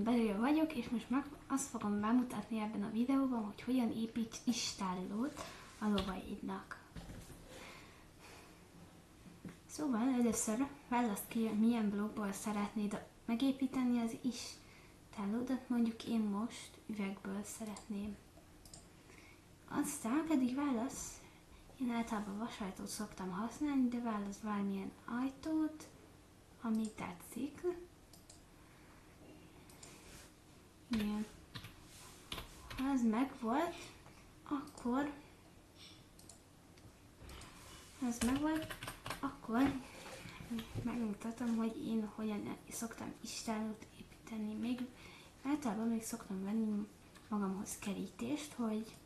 belül vagyok, és most azt fogom bemutatni ebben a videóban, hogy hogyan építs istállót a lovaidnak. Szóval először válaszd ki, milyen blokkból szeretnéd megépíteni az istállódat, mondjuk én most üvegből szeretném. Aztán pedig válasz, én általában vasajtót szoktam használni, de válasz bármilyen ajtót, ami tetszik. Igen. Ha ez megvolt, akkor megmutatom, hogy én hogyan szoktam istállót építeni. Még általában még szoktam venni magamhoz kerítést, hogy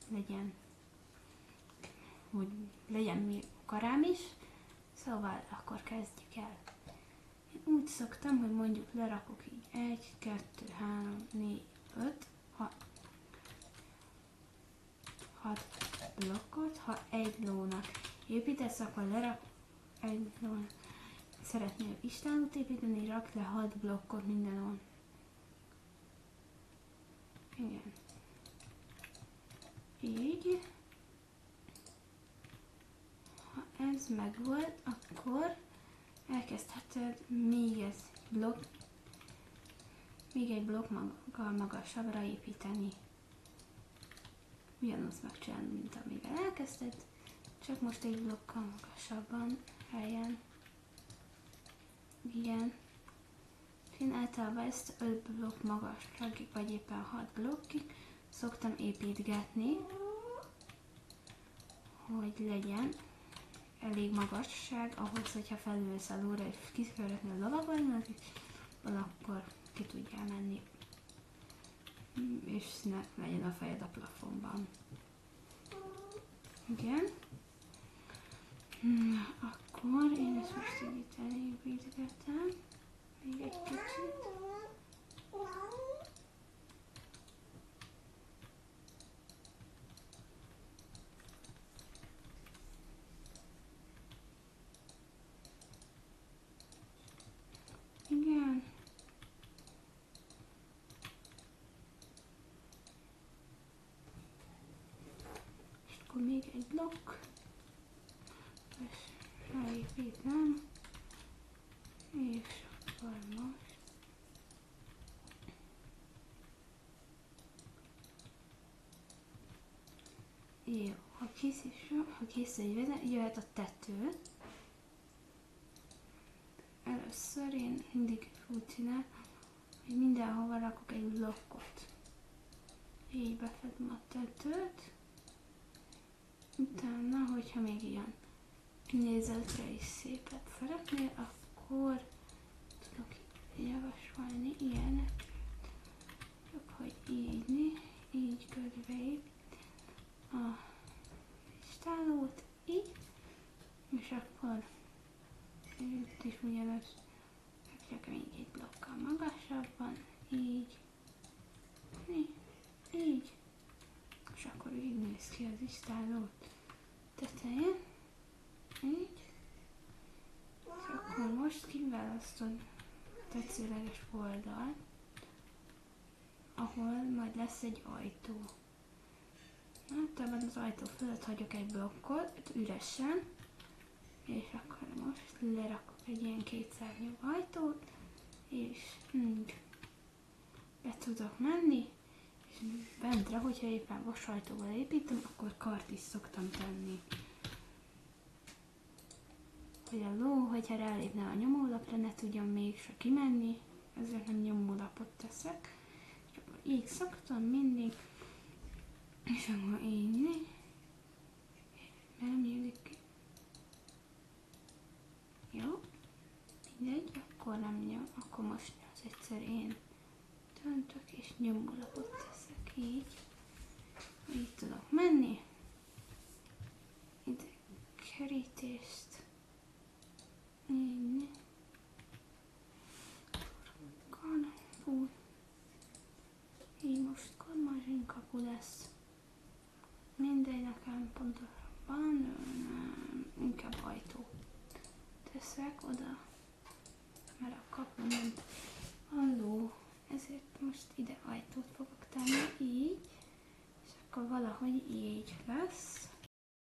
legyen még karám is. Szóval akkor kezdjük el. Én úgy szoktam, hogy mondjuk lerakok így 1, 2, 3, 4, 5, 6 blokkot. Ha egy lónak építesz, akkor lerakok egy lónak. Szeretnél istállót építeni, rak le 6 blokkot minden lón. Igen. Így. Ha ez megvolt, akkor elkezdheted még egy blokkal magasabbra építeni. Ugyanazt megcsinálni, mint amivel elkezdted, csak most egy blokkal magasabban helyen. Igen. Én általában ezt 5 blokk magasságig, vagy éppen 6 blokkig szoktam építgetni, hogy legyen elég magasság ahhoz, hogyha felülsz a lóra és ki szeretnél lovagolni, akkor ki tudjál menni, és ne legyen a fejed a plafonban. Igen. Akkor én ezt most így itt elépítgetem. Még egy kicsit. Igen. És akkor még egy blokk. És ráépítem. És akkor most. Jó, ha készül jöhet a tető. Először én mindig úgy csinálom, hogy mindenhova rakok egy blokkot. Így befedem a tetőt. Utána, hogyha még ilyen kinézetre is szépet szeretnél, akkor tudok javasolni ilyenek. Csak hogy így körbeépít a istállót, így, és akkor itt is ugyanaz, csak még egy blokkal magasabban, így, és akkor így néz ki az istálló tetején, így, és akkor most kiválasztod tetszőleges oldalt, ahol majd lesz egy ajtó. Általában az ajtó fölött hagyok egy blokkot, üresen, és akkor most lerakok egy ilyen kétszárnyú ajtót, és be tudok menni, és bentre, hogyha éppen vasajtóval építem, akkor kart is szoktam tenni. Hogy a ló, hogyha rálépne a nyomólapra, ne tudjon mégse kimenni, ezért nem nyomólapot teszek. És akkor így szoktam mindig, és akkor így, nem jönnek ki. Jó, mindegy, akkor nem nyom, akkor most az egyszer én döntök és nyomólapot teszek így. Így tudok menni. Ide kerítést. Így. Kapu. Így most kormazsin kapu lesz. Mindegy, nekem pontosabban, inkább ajtó teszek oda, mert a kapu nem halló, ezért most akkor valahogy így lesz.